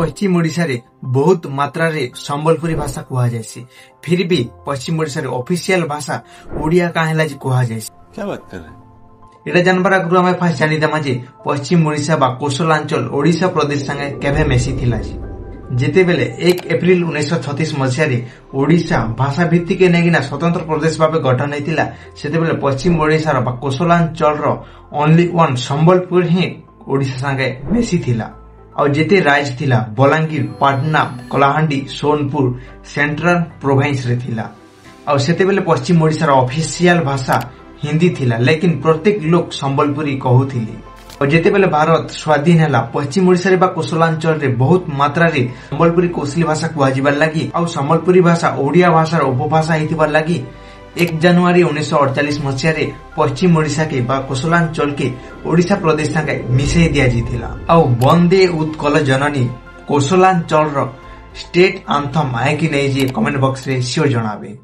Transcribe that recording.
पश्चिम ओडिशा रे बहुत मात्रा रे संबलपुरी भाषा कुहा जायसी। फिर भी पश्चिम ओडिशा रे ऑफिशियल भाषा ओडिया काहेला जे कुहा जायसी। क्या बात कर रहे हैं? एटा जानबार आगु आमे फास्ट जानि देमा जे पश्चिम ओडिशा बा कोसलांचल ओडिशा प्रदेश संगे केभे मेसी थिला जे जेते बेले 1 एप्रिल 1936 मसिया रे ओडिशा भाषा भित्तिक नेगिना स्वतंत्र प्रदेश भाबे गठन हेतिला। सेते बेले पश्चिम ओडिशा रो बा कोसलांचल रो ओनली वन संबलपुर ही ओडिशा संगे मेसी थिला। और जेते राज थिला बलांगीर, पाटना, कलाहांडी, सोनपुर सेंट्रल प्रोविंस रे थिला। और सेते बेले पश्चिम ओडिशा रो ऑफिशियल भाषा हिंदी थिला, लेकिन प्रत्येक लोग संबलपुरी कहूथिले। और जेते बेले भारत स्वाधीन हैला पश्चिम ओडिशा रे बा कोसलांचल रे बहुत मात्रा रे संबलपुरी कोसली भाषा कुहा जिबार लागि और संबलपुरी भाषा ओडिया भाषार उपभाषा हेतिबार लागि 1 जनवरी 1948 मसिया रे पश्चिम ओडिशा के बा कोसलांचल के ओडिशा प्रदेश संगे मिसेई दिया जिथिला। और वंदे उत्कल जननी कोसलांचल रो स्टेट एंथम आए कि नहीं जे कमेंट बॉक्स रे श्योर जणाबे।